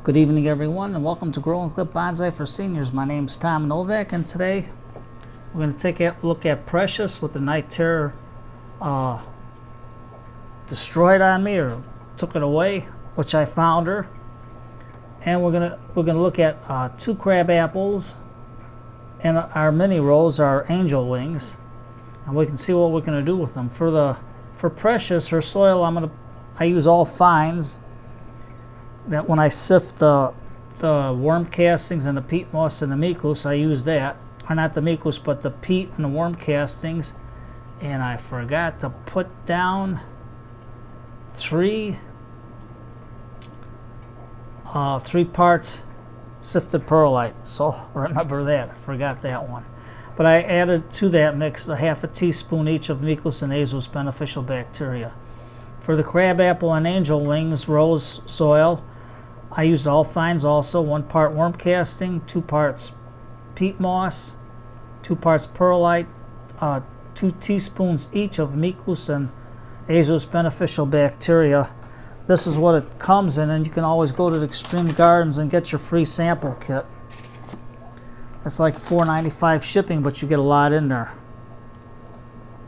Good evening, everyone, and welcome to Grow and Clip Bonsai for Seniors. My name's Tom Novak, and today we're going to take a look at Precious with the Night Terror destroyed on me, or took it away, which I found her. And we're gonna look at two crab apples and our mini rose, our angel wings, and we can see what we're going to do with them. For Precious, her soil, I use all fines. That when I sift the worm castings and the peat moss and the micus, I use that. Or not the micus, but the peat and the worm castings. And I forgot to put down three parts sifted perlite. So remember that. I forgot that one. But I added to that mix a half a teaspoon each of micus and azo's beneficial bacteria. For the crab apple and angel wings rose soil, I used all fines also, 1 part worm casting, 2 parts peat moss, 2 parts perlite, 2 teaspoons each of micus and azo's beneficial bacteria. This is what it comes in, and you can always go to the Extreme Gardens and get your free sample kit. It's like $4.95 shipping, but you get a lot in there.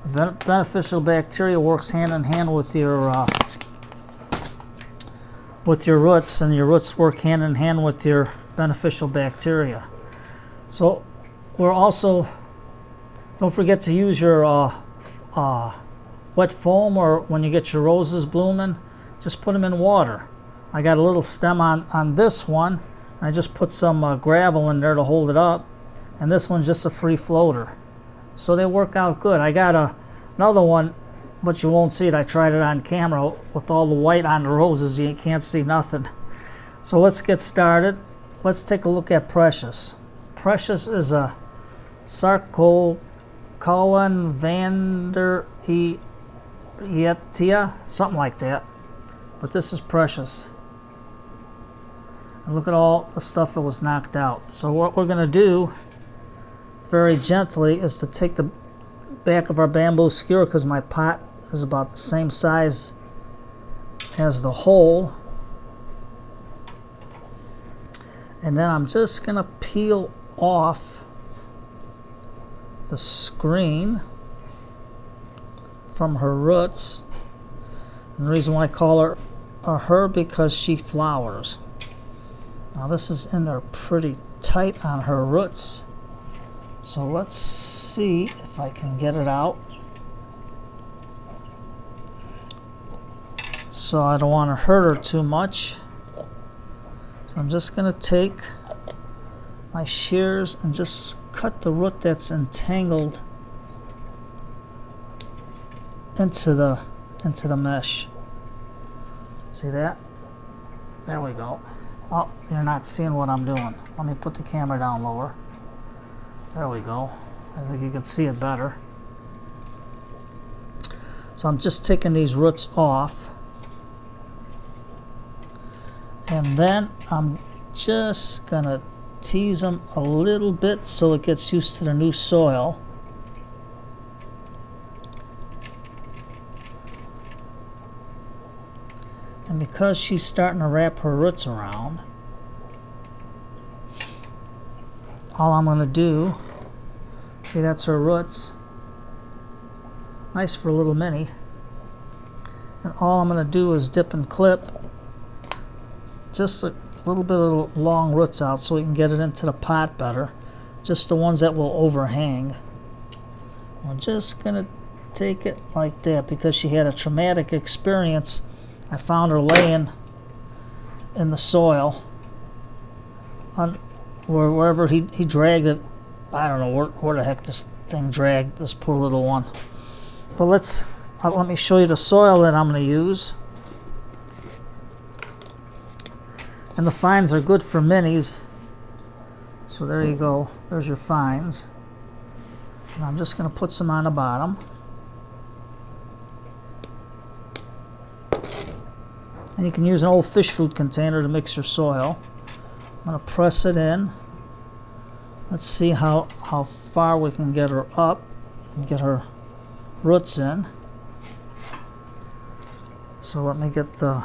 Beneficial bacteria works hand in hand with your roots, and your roots work hand in hand with your beneficial bacteria. So we're also, don't forget to use your wet foam, or when you get your roses blooming, just put them in water. I got a little stem on this one, and I just put some gravel in there to hold it up, and this one's just a free floater. So they work out good. I got another one, but you won't see it. I tried it on camera with all the white on the roses. You can't see nothing. So let's get started. Let's take a look at Precious. Precious is a Sarcocaulon vanderietiae, something like that. But this is Precious. And look at all the stuff that was knocked out. So what we're going to do very gently is to take the back of our bamboo skewer, because my pot is about the same size as the hole, and then I'm just gonna peel off the screen from her roots. And the reason why I call her her because she flowers. Now this is in there pretty tight on her roots. So let's see if I can get it out. So I don't want to hurt her too much. So I'm just going to take my shears and just cut the root that's entangled into the mesh. See that? There we go. Oh, you're not seeing what I'm doing. Let me put the camera down lower. There we go. I think you can see it better. So I'm just taking these roots off. And then I'm just going to tease them a little bit so it gets used to the new soil. And because she's starting to wrap her roots around, all I'm going to do, see, that's her roots. Nice for a little mini. And all I'm going to do is dip and clip just a little bit of the long roots out so we can get it into the pot better. Just the ones that will overhang. I'm just going to take it like that because she had a traumatic experience. I found her laying in the soil on wherever he dragged it. I don't know where the heck this thing dragged this poor little one. But let me show you the soil that I'm going to use. And the fines are good for minis. So there you go. There's your fines. And I'm just going to put some on the bottom. And you can use an old fish food container to mix your soil. I'm going to press it in. Let's see how far we can get her up and get her roots in. So let me get the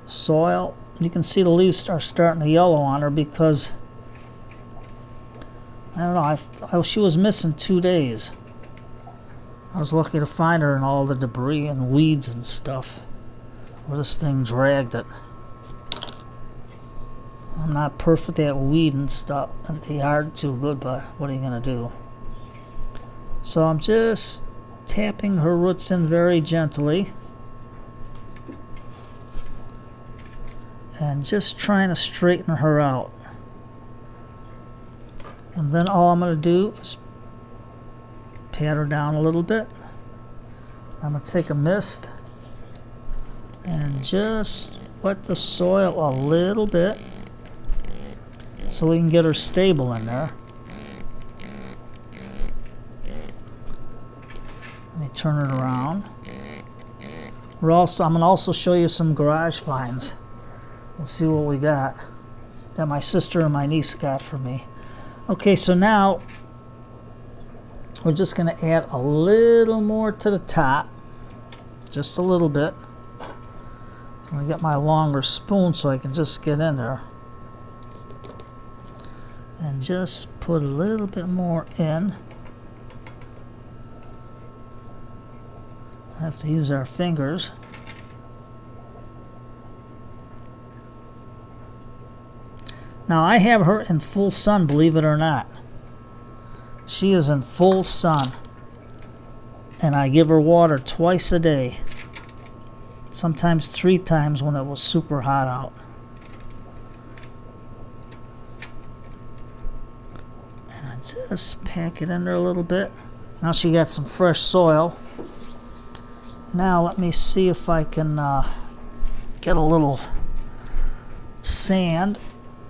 soil. You can see the leaves are starting to yellow on her because, I don't know, she was missing 2 days. I was lucky to find her in all the debris and weeds and stuff where this thing dragged it. I'm not perfect at weeding stuff in the yard too good, but what are you going to do? So I'm just tapping her roots in very gently and just trying to straighten her out. And then all I'm going to do is pat her down a little bit. I'm going to take a mist and just wet the soil a little bit so we can get her stable in there. Let me turn it around. I'm going to also show you some garage finds. We'll see what we got that my sister and my niece got for me. Okay, so now we're just going to add a little more to the top, just a little bit. I'm going to get my longer spoon so I can just get in there and just put a little bit more in. I have to use our fingers. Now I have her in full sun, believe it or not. She is in full sun. And I give her water twice a day. Sometimes 3 times when it was super hot out. And I just pack it in there a little bit. Now she got some fresh soil. Now let me see if I can get a little sand.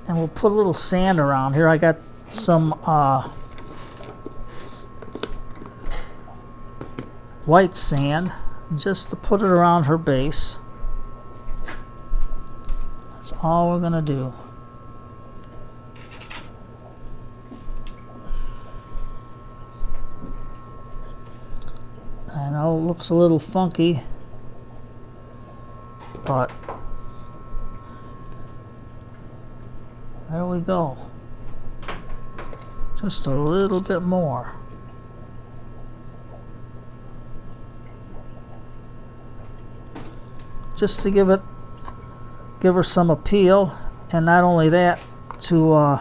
And we'll put a little sand around here. I got some white sand just to put it around her base. That's all we're going to do. I know it looks a little funky, but there we go. Just a little bit more. Just to give her some appeal, and not only that, to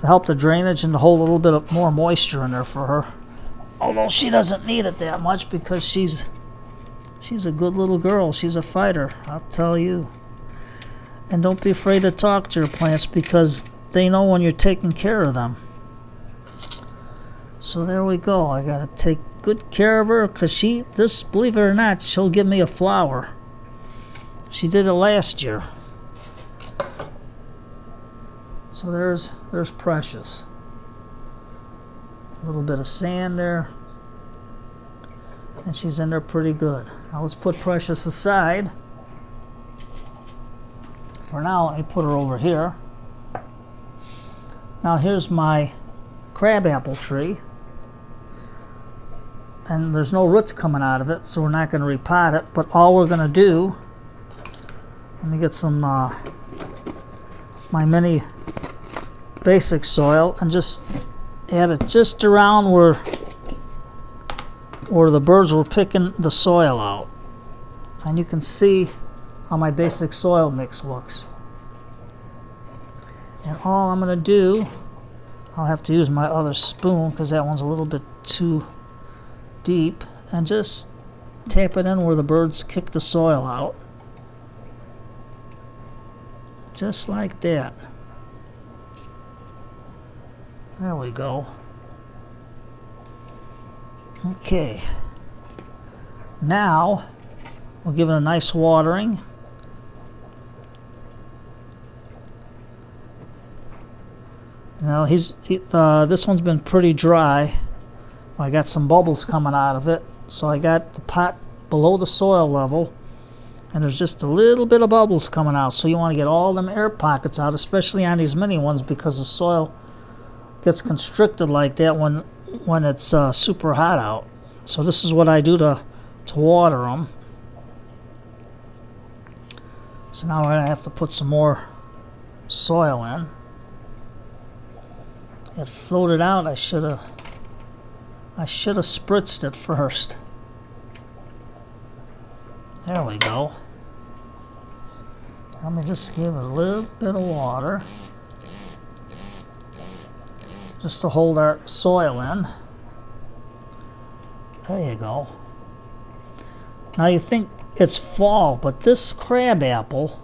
help the drainage and to hold a little bit of more moisture in there for her. Although she doesn't need it that much because she's a good little girl. She's a fighter, I'll tell you. And don't be afraid to talk to your plants because they know when you're taking care of them. So there we go. I gotta take good care of her because believe it or not, she'll give me a flower. She did it last year. So there's Precious. A little bit of sand there. And she's in there pretty good. Now let's put Precious aside. For now, let me put her over here. Now here's my crabapple tree. And there's no roots coming out of it, so we're not going to repot it. But all we're going to do, let me get some my mini basic soil and just add it just around where the birds were picking the soil out. And you can see how my basic soil mix looks. And all I'm going to do, I'll have to use my other spoon because that one's a little bit too deep, and just tap it in where the birds kick the soil out. Just like that. There we go. Okay. Now, we'll give it a nice watering. Now this one's been pretty dry. I got some bubbles coming out of it, so I got the pot below the soil level, and there's just a little bit of bubbles coming out. So you want to get all them air pockets out, especially on these mini ones, because the soil gets constricted like that when it's super hot out. So this is what I do to to water them. So now we're going to have to put some more soil in. It floated out. I should have spritzed it first. There we go. Let me just give it a little bit of water, just to hold our soil in. There you go. Now you think it's fall, but this crab apple,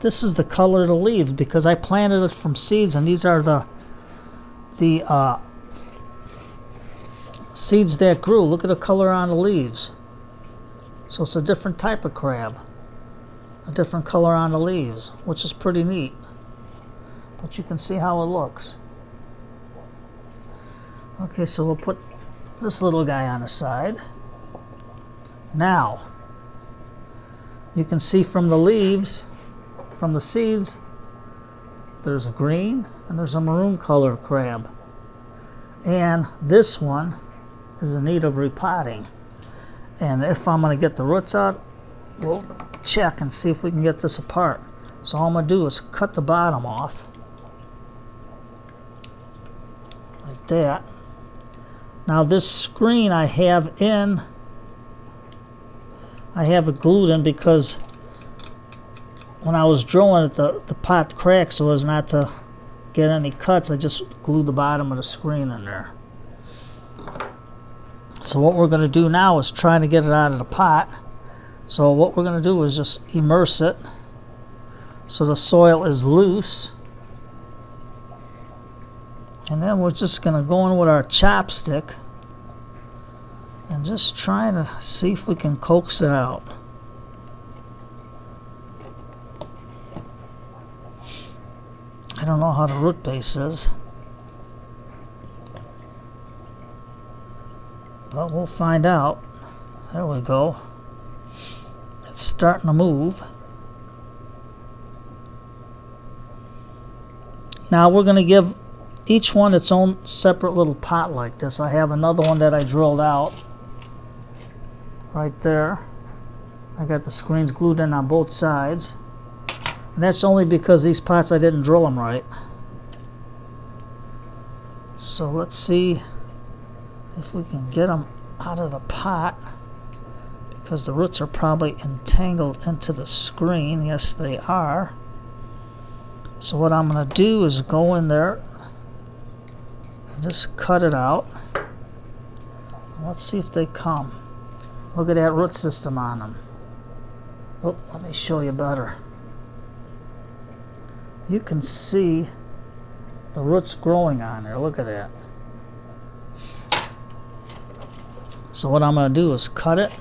this is the color of the leaves because I planted it from seeds, and these are the seeds that grew. Look at the color on the leaves. So it's a different type of crab, a different color on the leaves, which is pretty neat. But you can see how it looks. Okay, so we'll put this little guy on the side. Now, you can see from the leaves, from the seeds, there's a green and there's a maroon color crab. And this one is in need of repotting. And if I'm going to get the roots out, we'll check and see if we can get this apart. So all I'm going to do is cut the bottom off. Like that. Now this screen I have it glued in because when I was drilling it, the pot cracked, so as not to get any cuts, I just glued the bottom of the screen in there. So what we're going to do now is try to get it out of the pot. So what we're going to do is just immerse it so the soil is loose. And then we're just going to go in with our chopstick and just try to see if we can coax it out. I don't know how the root base is, but we'll find out. There we go. It's starting to move. Now we're going to give each one its own separate little pot like this. I have another one that I drilled out right there. I got the screens glued in on both sides. And that's only because these pots I didn't drill them right. So let's see if we can get them out of the pot, because the roots are probably entangled into the screen. Yes, they are. So what I'm going to do is go in there and just cut it out. And let's see if they come. Look at that root system on them. Oh, let me show you better. You can see the roots growing on there. Look at that. So what I'm going to do is cut it.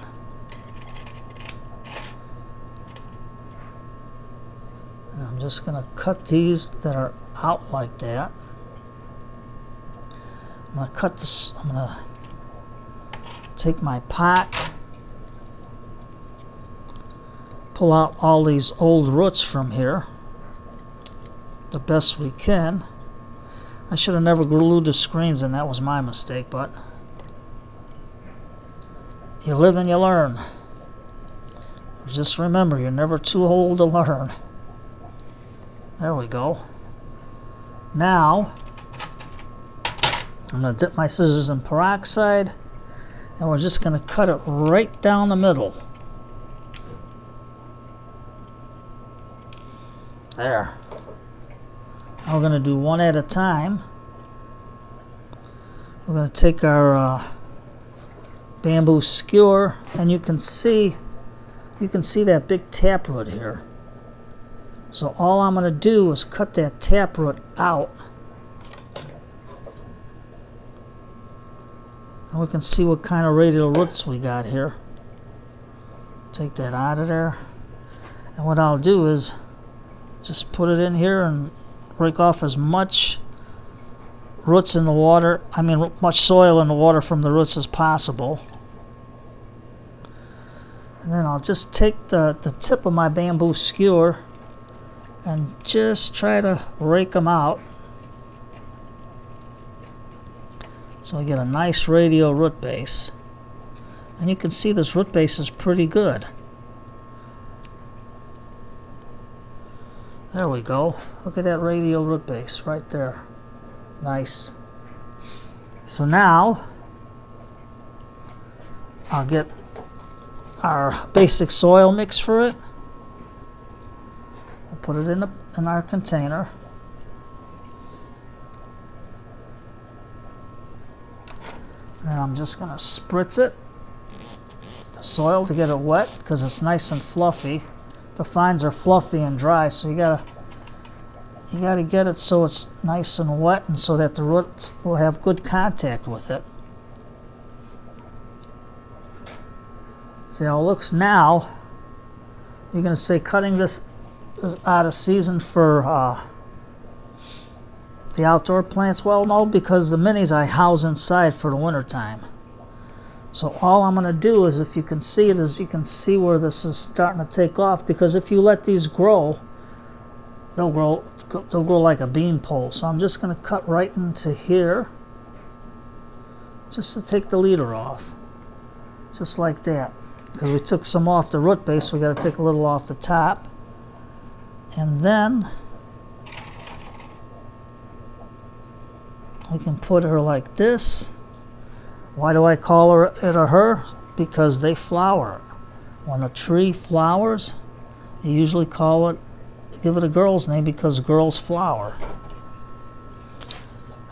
And I'm just going to cut these that are out like that. I'm going to cut this. I'm going to take my pot, pull out all these old roots from here the best we can. I should have never glued the screens, and that was my mistake, but you live and you learn. Just remember, you're never too old to learn. There we go. Now, I'm going to dip my scissors in peroxide, and we're just going to cut it right down the middle. There. Now we're going to do one at a time. We're going to take our bamboo skewer, and you can see that big taproot here. So all I'm going to do is cut that taproot out, and we can see what kind of radial roots we got here. Take that out of there, and what I'll do is just put it in here and break off as much roots in the water, much soil in the water from the roots as possible. And then I'll just take the tip of my bamboo skewer and just try to rake them out so I get a nice radial root base. And you can see this root base is pretty good. There we go. Look at that radial root base right there. Nice. So now I'll get our basic soil mix for it. I'll put it in our container. And I'm just going to spritz it, the soil, to get it wet because it's nice and fluffy. The fines are fluffy and dry, so you gotta get it so it's nice and wet and so that the roots will have good contact with it. See how it looks now. You're gonna say cutting this is out of season for the outdoor plants. Well, no, because the minis I house inside for the winter time. So all I'm going to do is, if you can see it, is you can see where this is starting to take off, because if you let these grow, they'll grow like a bean pole. So I'm just going to cut right into here, just to take the leader off, just like that. Because we took some off the root base, so we got to take a little off the top, and then we can put her like this. Why do I call it a her? Because they flower. When a tree flowers, you usually give it a girl's name, because girls flower.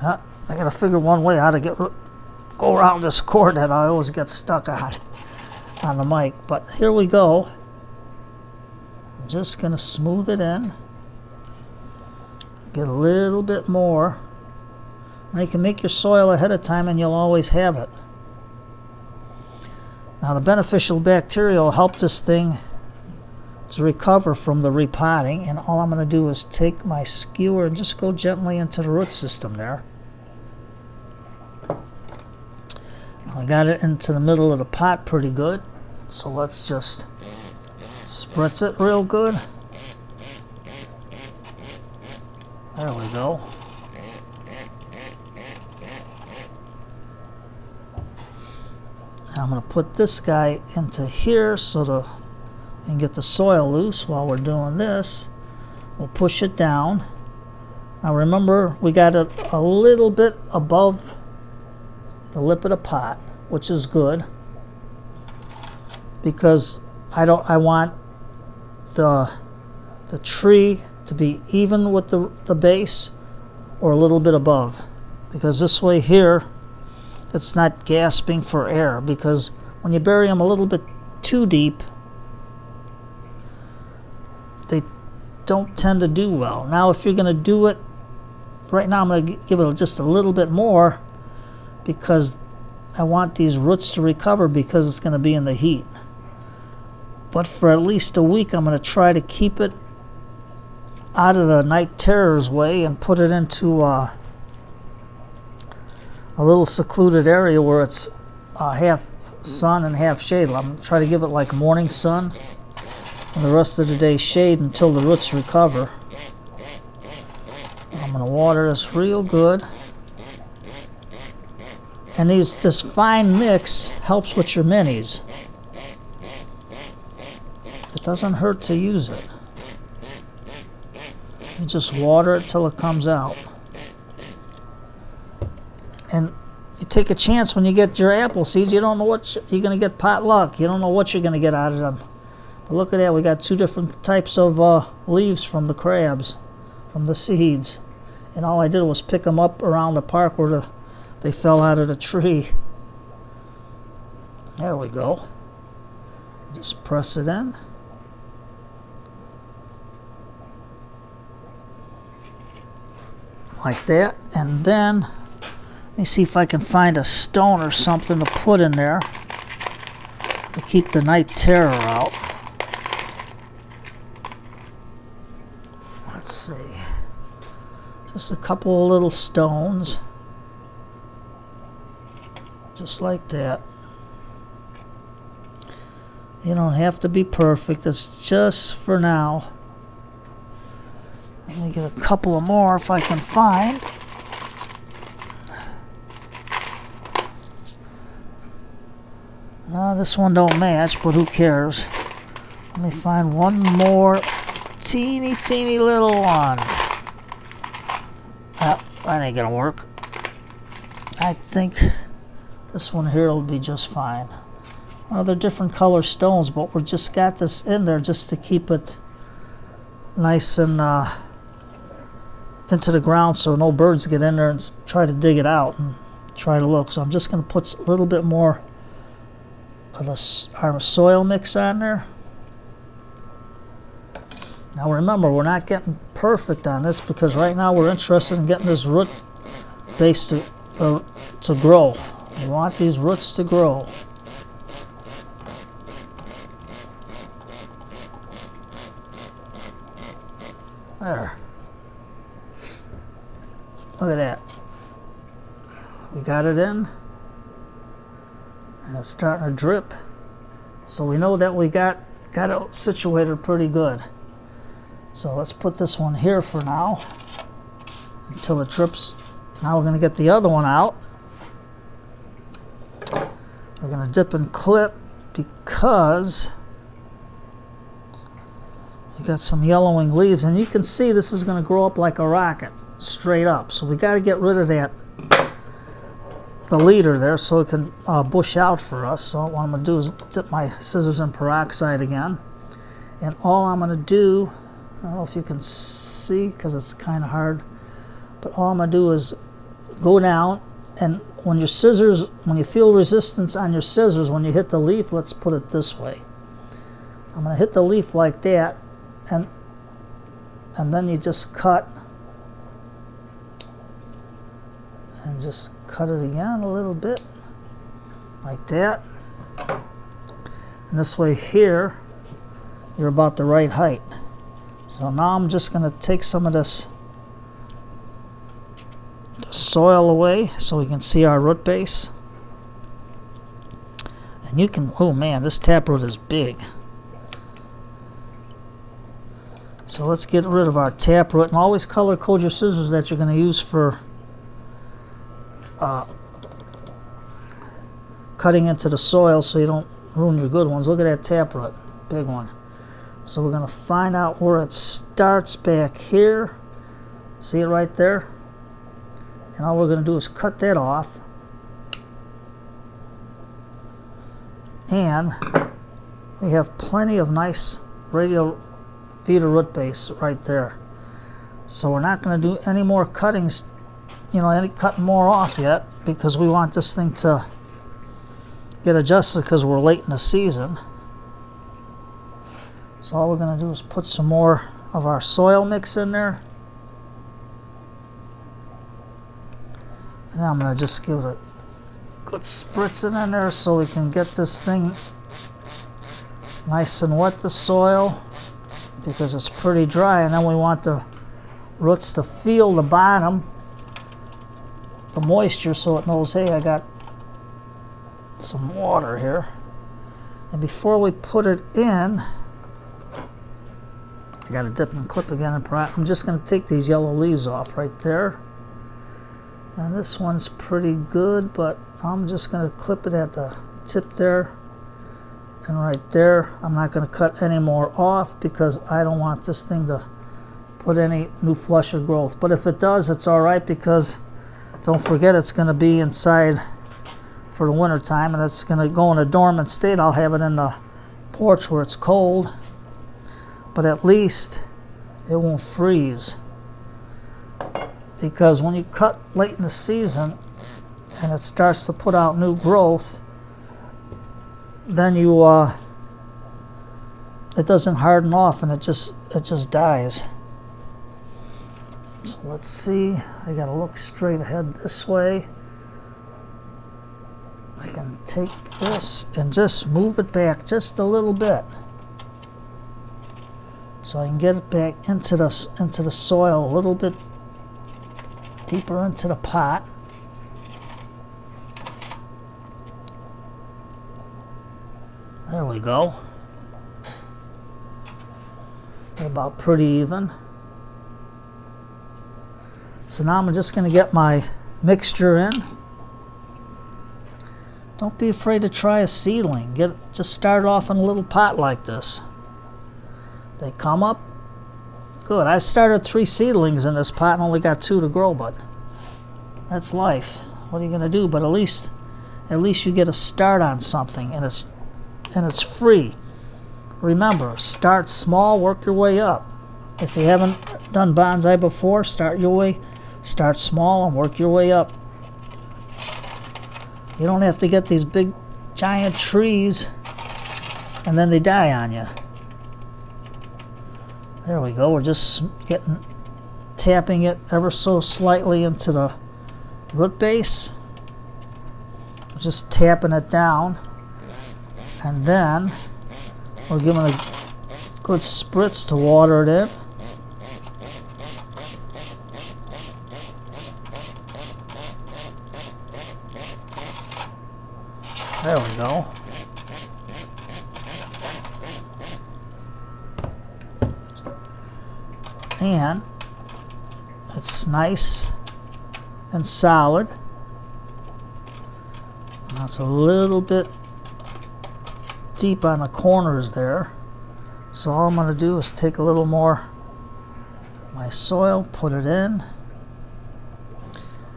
I gotta figure one way how to go around this cord that I always get stuck on the mic. But here we go. I'm just gonna smooth it in. Get a little bit more. Now you can make your soil ahead of time and you'll always have it. Now the beneficial bacteria will help this thing to recover from the repotting, and all I'm going to do is take my skewer and just go gently into the root system there. I got it into the middle of the pot pretty good, so let's just spritz it real good. There we go. I'm going to put this guy into here so we can get the soil loose while we're doing this. We'll push it down. Now remember, we got it a little bit above the lip of the pot, which is good, because I want the tree to be even with the base or a little bit above, because this way here it's not gasping for air, because when you bury them a little bit too deep, they don't tend to do well. Now if you're going to do it, right now I'm going to give it just a little bit more, because I want these roots to recover, because it's going to be in the heat. But for at least a week I'm going to try to keep it out of the night terror's way and put it into a little secluded area where it's half sun and half shade. I'm going to try to give it like morning sun and the rest of the day shade until the roots recover. I'm going to water this real good. And this fine mix helps with your minis. It doesn't hurt to use it. You just water it till it comes out. And you take a chance when you get your apple seeds. You don't know what you're going to get. Pot luck. You don't know what you're going to get out of them. But look at that. We got two different types of leaves from the crabs, from the seeds. And all I did was pick them up around the park where they fell out of the tree. There we go. Just press it in. Like that. And then let me see if I can find a stone or something to put in there to keep the night terror out. Let's see. Just a couple of little stones. Just like that. You don't have to be perfect. It's just for now. Let me get a couple of more if I can find. No, this one don't match, but who cares? Let me find one more teeny little one. Oh, that ain't gonna work. I think this one here will be just fine. Well, they're different color stones, but we just got this in there just to keep it nice and into the ground so no birds get in there and try to dig it out and try to look. So I'm just going to put a little bit more of our soil mix on there. Now remember, we're not getting perfect on this because right now we're interested in getting this root base to grow. We want these roots to grow. There. Look at that. We got it in. And it's starting to drip. So we know that we got it situated pretty good. So let's put this one here for now until it drips. Now we're going to get the other one out. We're going to dip and clip because we got some yellowing leaves, and you can see this is going to grow up like a rocket straight up. So we got to get rid of the leader there so it can bush out for us. So what I'm going to do is dip my scissors in peroxide again, and all I'm going to do, I don't know if you can see because it's kind of hard, but all I'm going to do is go down, and when you feel resistance on your scissors when you hit the leaf, let's put it this way. I'm going to hit the leaf like that, and then you just cut, and just cut it again a little bit like that. And this way here, you're about the right height. So now I'm just going to take some of the soil away so we can see our root base. And you can, oh man, this taproot is big. So let's get rid of our taproot, and always color code your scissors that you're going to use for cutting into the soil so you don't ruin your good ones. Look at that taproot, big one. So we're going to find out where it starts back here. See it right there? And all we're going to do is cut that off. And we have plenty of nice radial feeder root base right there. So we're not going to do any more cuttings, any cutting more off yet, because we want this thing to get adjusted because we're late in the season. So all we're going to do is put some more of our soil mix in there. And I'm going to just give it a good spritzing in there so we can get this thing nice and wet, the soil, because it's pretty dry. And then we want the roots to feel the bottom, the moisture, so it knows, hey, I got some water here. And before we put it in, I got to dip and clip again. I'm just going to take these yellow leaves off right there. And this one's pretty good, but I'm just going to clip it at the tip there and right there. I'm not going to cut any more off because I don't want this thing to put any new flusher growth. But if it does, it's all right, because don't forget it's going to be inside for the winter time, and it's going to go in a dormant state. I'll have it in the porch where it's cold, but at least it won't freeze. Because when you cut late in the season and it starts to put out new growth, then it doesn't harden off, and it just dies. So let's see. I gotta look straight ahead this way. I can take this and just move it back just a little bit, so I can get it back into the soil a little bit deeper into the pot. There we go. About pretty even. So now I'm just going to get my mixture in, Don't be afraid to try a seedling. Just start off in a little pot like this. They come up. Good. I started 3 seedlings in this pot and only got 2 to grow, but that's life. What are you gonna do? But at least you get a start on something, and it's free. Remember, start small, work your way up. If you haven't done bonsai before, start small and work your way up. You don't have to get these big giant trees and then they die on you. There we go. We're just tapping it ever so slightly into the root base. We're just tapping it down, and then we're giving a good spritz to water it in. There we go. And it's nice and solid. Now it's a little bit deep on the corners there. So all I'm going to do is take a little more of my soil, put it in.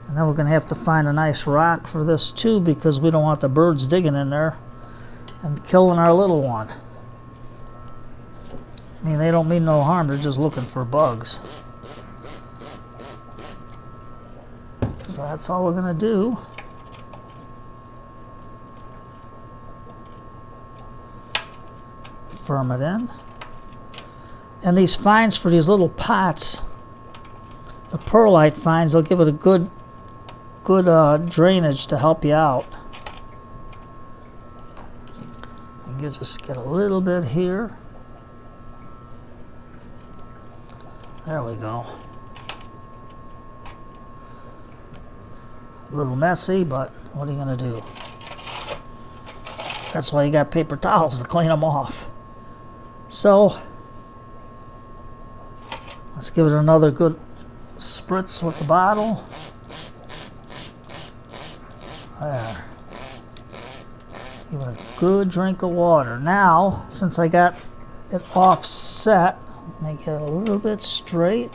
And then we're going to have to find a nice rock for this too, because we don't want the birds digging in there and killing our little one. I mean, they don't mean no harm, they're just looking for bugs. So that's all we're going to do. Firm it in. And these fines for these little pots, the perlite fines, they'll give it a good drainage to help you out. And you just get a little bit here. There we go. A little messy, but what are you going to do? That's why you got paper towels to clean them off. So, let's give it another good spritz with the bottle. There. Give it a good drink of water. Now, since I got it offset, make it a little bit straight.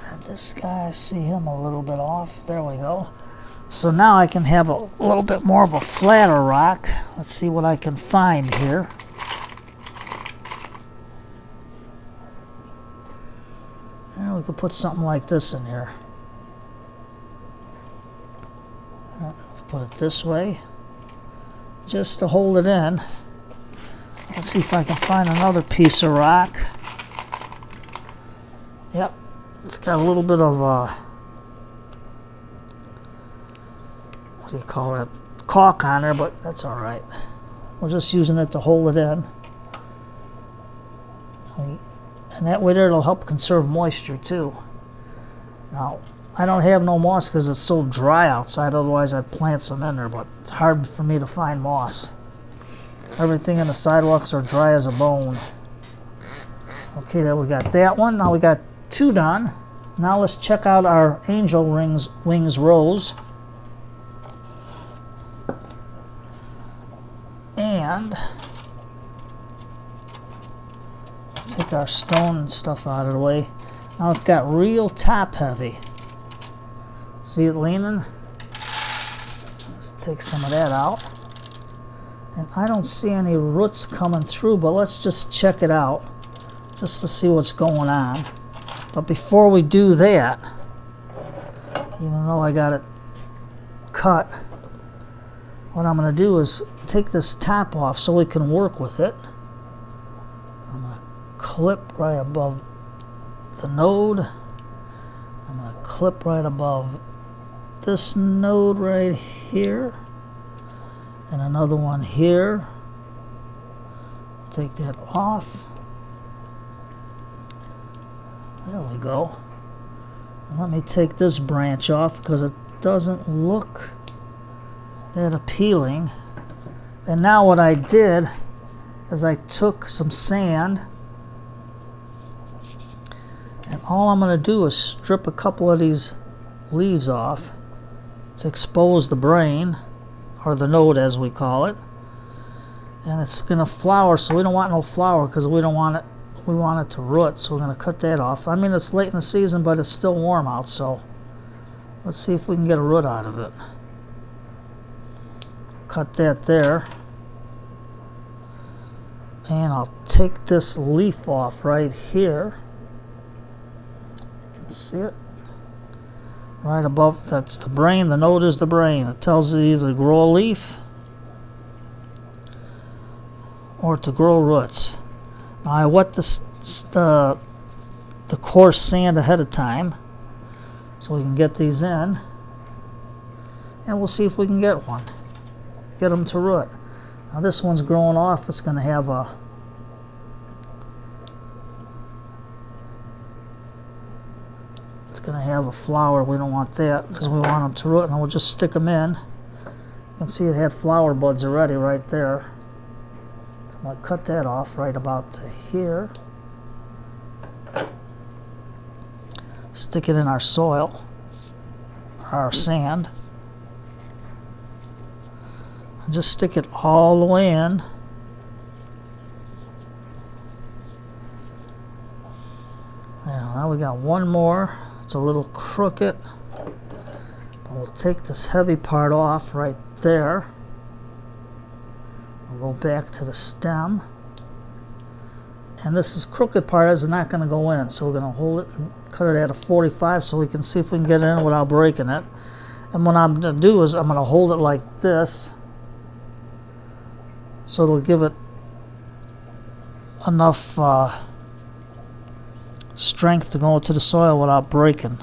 And this guy, I see him a little bit off. There we go. So now I can have a little bit more of a flatter rock. Let's see what I can find here. And we could put something like this in here. Put it this way, just to hold it in. Let's see if I can find another piece of rock. Yep, it's got a little bit of what do you call that? Caulk on there, but that's all right. We're just using it to hold it in, and that way there it'll help conserve moisture too. Now, I don't have no moss because it's so dry outside, otherwise I'd plant some in there, but it's hard for me to find moss. Everything in the sidewalks are dry as a bone. Okay, there we got that one. Now we got 2 done. Now let's check out our angel wings rose. And take our stone and stuff out of the way. Now it's got real top heavy. See it leaning? Let's take some of that out. And I don't see any roots coming through, but let's just check it out just to see what's going on. But before we do that, even though I got it cut, what I'm going to do is take this top off so we can work with it. I'm going to clip right above the node. I'm going to clip right above this node right here, and another one here. Take that off. There we go. And let me take this branch off because it doesn't look that appealing. And now what I did is I took some sand, and all I'm going to do is strip a couple of these leaves off to expose the brain, or the node as we call it. And it's going to flower, so we don't want no flower because we don't want it. We want it to root, so we're going to cut that off. I mean, it's late in the season, but it's still warm out, so let's see if we can get a root out of it. Cut that there. And I'll take this leaf off right here. You can see it. Right above, that's the brain. The node is the brain. It tells you either to grow a leaf or to grow roots. Now I wet the coarse sand ahead of time so we can get these in, and we'll see if we can get one. Get them to root. Now this one's growing off. It's going to have a flower. We don't want that because we want them to root, and we'll just stick them in. You can see it had flower buds already right there. So I'm going to cut that off right about to here. Stick it in our soil, our sand, and just stick it all the way in. There, now we got one more. It's a little crooked, but we'll take this heavy part off right there. We'll go back to the stem, and this is crooked part is not going to go in, so we're going to hold it and cut it at a 45 so we can see if we can get it in without breaking it. And what I'm going to do is I'm going to hold it like this so it'll give it enough strength to go into the soil without breaking.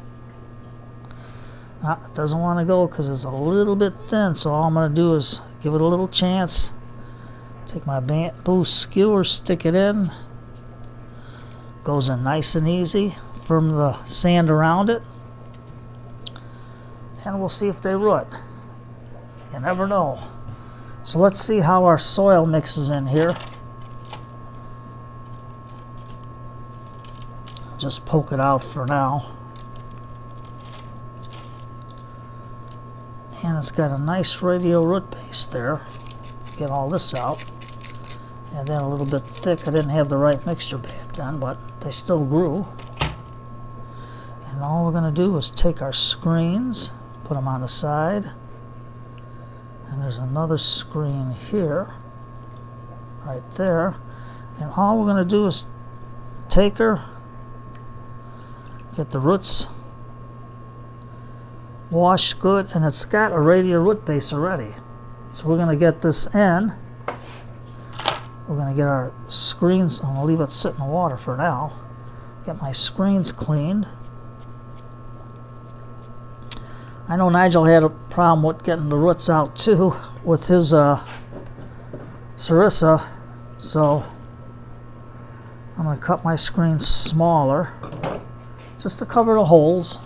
It doesn't want to go because it's a little bit thin, so all I'm going to do is give it a little chance. Take my bamboo skewer, stick it in. Goes in nice and easy from the sand around it, and we'll see if they root. You never know. So let's see how our soil mixes in here. Just poke it out for now. And it's got a nice radial root base there. Get all this out. And then a little bit thick. I didn't have the right mixture back then, but they still grew. And all we're going to do is take our screens, put them on the side. And there's another screen here, right there. And all we're going to do is take her, get the roots washed good, and it's got a radial root base already. So we're going to get this in. We're going to get our screens. I'm going to leave it sit in the water for now. Get my screens cleaned. I know Nigel had a problem with getting the roots out too with his Sarissa, so I'm going to cut my screens smaller just to cover the holes.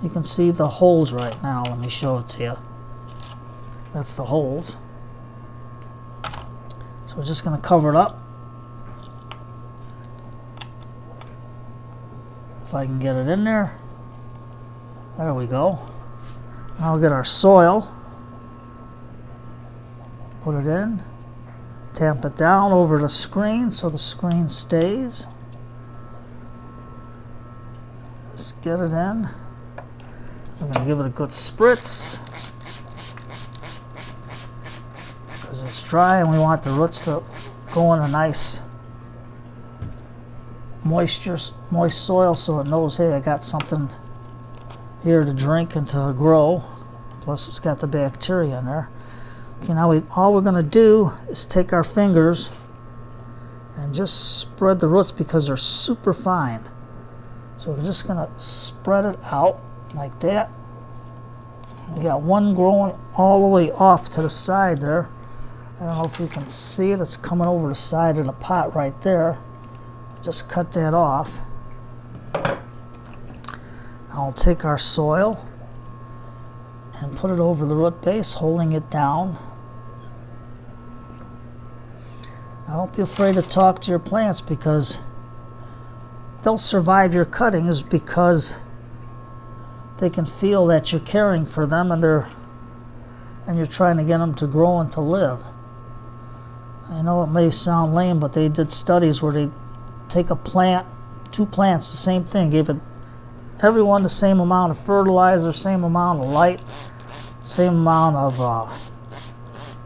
You can see the holes right now. Let me show it to you. That's the holes. So we're just going to cover it up. If I can get it in there. There we go. Now we'll get our soil. Put it in. Tamp it down over the screen so the screen stays. Just get it in. We're going to give it a good spritz. Because it's dry and we want the roots to go in a nice moist soil so it knows, hey, I got something here to drink and to grow. Plus it's got the bacteria in there. Okay, now all we're going to do is take our fingers and just spread the roots because they're super fine. So we're just going to spread it out like that. We got one growing all the way off to the side there. I don't know if you can see it. It's coming over the side of the pot right there. Just cut that off. I'll take our soil and put it over the root base, holding it down. Now don't be afraid to talk to your plants because they'll survive your cuttings because they can feel that you're caring for them, and you're trying to get them to grow and to live. I know it may sound lame, but they did studies where they take a plant, 2 plants, the same thing, gave it everyone the same amount of fertilizer, same amount of light, same amount of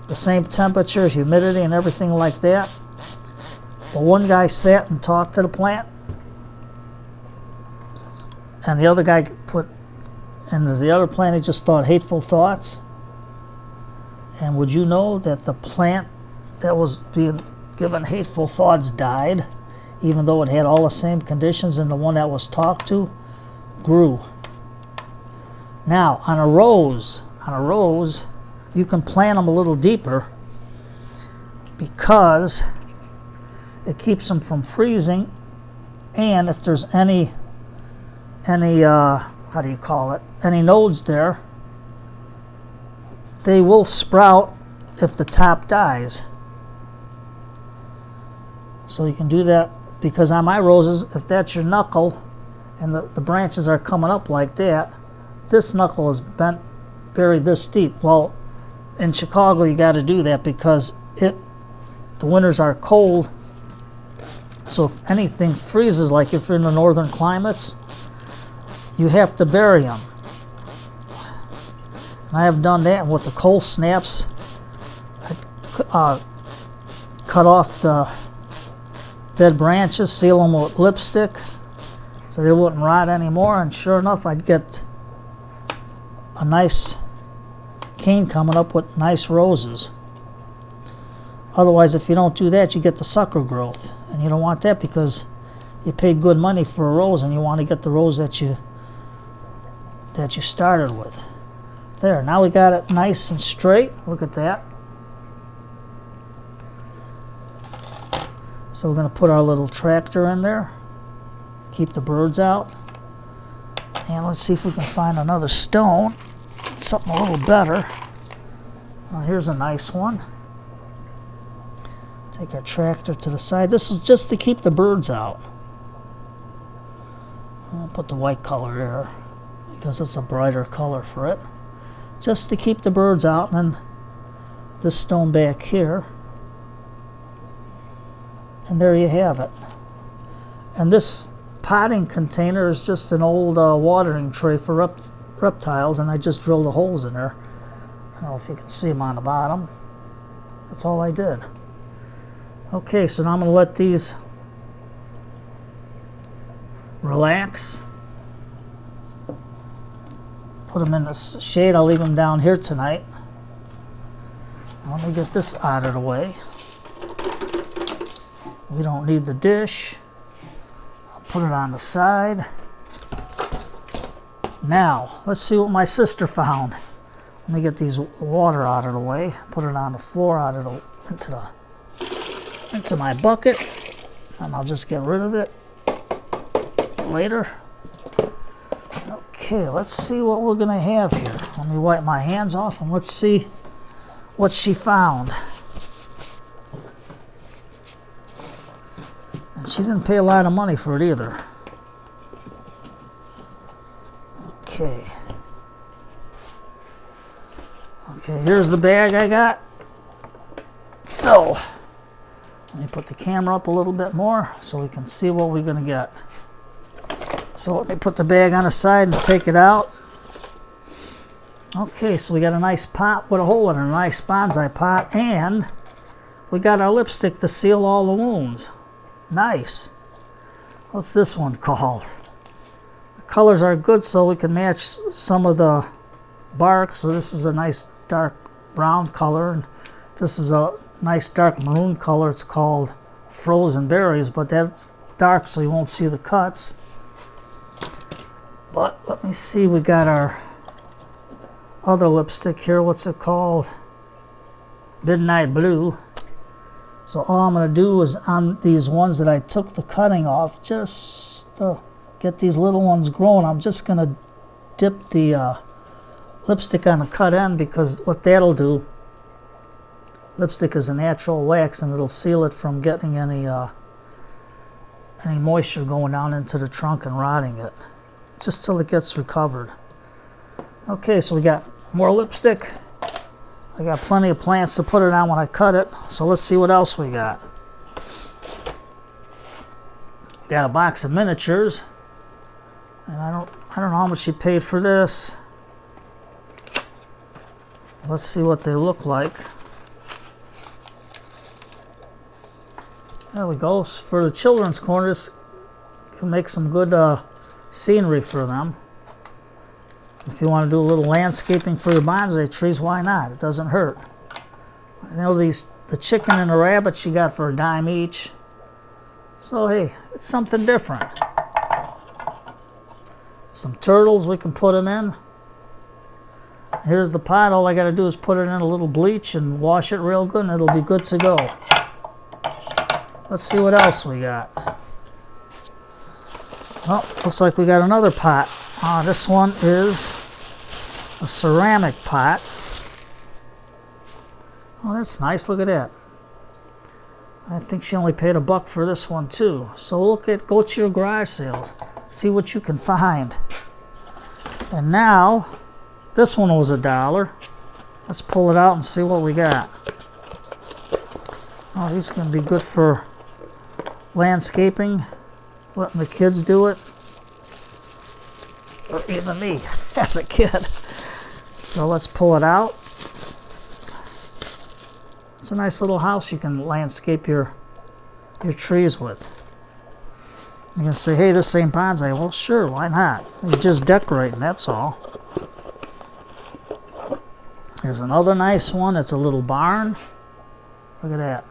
the same temperature, humidity, and everything like that. But one guy sat and talked to the plant, and the other guy put into the other plant, he just thought hateful thoughts. And would you know that the plant that was being given hateful thoughts died, even though it had all the same conditions, and the one that was talked to grew. Now, on a rose, you can plant them a little deeper because it keeps them from freezing, and if there's any how do you call it, any nodes there, they will sprout if the top dies. So you can do that, because on my roses, if that's your knuckle and the branches are coming up like that, this knuckle is bent, buried this deep. Well, in Chicago you got to do that because the winters are cold, so if anything freezes, like if you're in the northern climates, you have to bury them. And I have done that, and with the cold snaps, I cut off the dead branches, seal them with lipstick so they wouldn't rot anymore, and sure enough, I'd get a nice cane coming up with nice roses. Otherwise, if you don't do that, you get the sucker growth, and you don't want that because you paid good money for a rose, and you want to get the rose that you started with. There, now we got it nice and straight. Look at that. So we're going to put our little tractor in there, keep the birds out, and let's see if we can find another stone, something a little better. Well, here's a nice one. Take our tractor to the side. This is just to keep the birds out. I'll put the white color there because it's a brighter color for it. Just to keep the birds out, and then this stone back here. And there you have it. And this potting container is just an old watering tray for reptiles, and I just drilled the holes in there. I don't know if you can see them on the bottom. That's all I did. Okay, so now I'm going to let these relax. Put them in the shade. I'll leave them down here tonight. Let me get this out of the way. We don't need the dish. I'll put it on the side. Now, let's see what my sister found. Let me get these water out of the way. Put it on the floor, into my bucket, and I'll just get rid of it later. Okay, let's see what we're gonna have here. Let me wipe my hands off and let's see what she found. And she didn't pay a lot of money for it either. Okay. Okay, here's the bag I got. So, let me put the camera up a little bit more so we can see what we're gonna get. So let me put the bag on the side and take it out. Okay, so we got a nice pot with a hole in it, a nice bonsai pot, and we got our lipstick to seal all the wounds. Nice. What's this one called? The colors are good, so we can match some of the bark. So this is a nice dark brown color, and this is a nice dark maroon color. It's called frozen berries, but that's dark so you won't see the cuts. But let me see, we got our other lipstick here. What's it called? Midnight Blue. So all I'm going to do is on these ones that I took the cutting off, just to get these little ones growing, I'm just going to dip the lipstick on the cut end, because what that'll do, lipstick is a natural wax and it'll seal it from getting any moisture going down into the trunk and rotting it, just till it gets recovered. Okay, so we got more lipstick. I got plenty of plants to put it on when I cut it. So let's see what else we got. Got a box of miniatures. And I don't know how much she paid for this. Let's see what they look like. There we go. For the children's corner, this can make some good scenery for them. If you want to do a little landscaping for your bonsai trees, why not? It doesn't hurt. I know the chicken and the rabbit she got for $10 each. So hey, it's something different. Some turtles, we can put them in. Here's the pot. All I got to do is put it in a little bleach and wash it real good, and it'll be good to go. Let's see what else we got. Oh, looks like we got another pot. This one is a ceramic pot. Oh, that's nice. Look at that. I think she only paid $1 for this one too. So go to your garage sales. See what you can find. And now, this one was $1. Let's pull it out and see what we got. Oh, these are going to be good for landscaping, letting the kids do it, or even me as a kid. So let's pull it out. It's a nice little house you can landscape your trees with. You're going to say, hey, this ain't bonsai. Well, sure, why not? You're just decorating, that's all. Here's another nice one. It's a little barn. Look at that.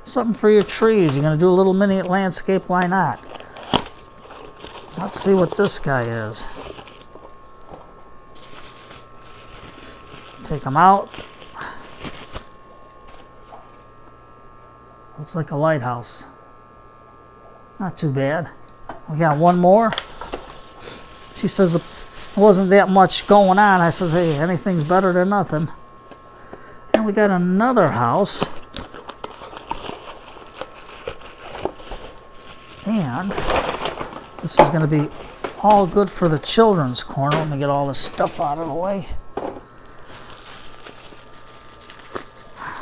Something for your trees. You're going to do a little mini landscape, why not? Let's see what this guy is. Take him out. Looks like a lighthouse. Not too bad. We got one more. She says it wasn't that much going on. I says, hey, anything's better than nothing. And we got another house. And this is going to be all good for the children's corner. Let me get all this stuff out of the way,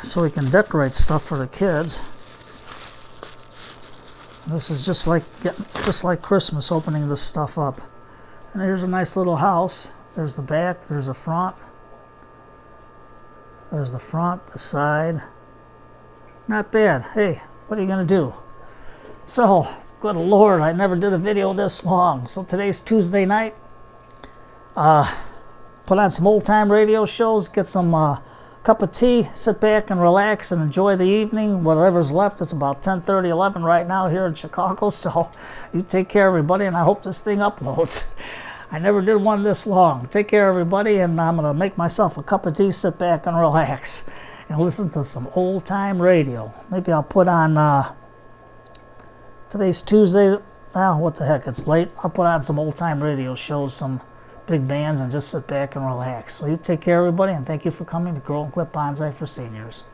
so we can decorate stuff for the kids. This is just like Christmas, opening this stuff up. And here's a nice little house. There's the back, there's the front. There's the front, the side. Not bad. Hey, what are you going to do? So, good Lord, I never did a video this long. So today's Tuesday night. Put on some old-time radio shows, get some cup of tea, sit back and relax and enjoy the evening. Whatever's left, it's about 10:30, 11 right now here in Chicago. So you take care, everybody, and I hope this thing uploads. I never did one this long. Take care, everybody, and I'm going to make myself a cup of tea, sit back and relax, and listen to some old-time radio. Maybe I'll put on... Today's Tuesday. Oh, what the heck, it's late. I'll put on some old-time radio shows, some big bands, and just sit back and relax. So you take care, everybody, and thank you for coming to Grow and Clip Bonsai for Seniors.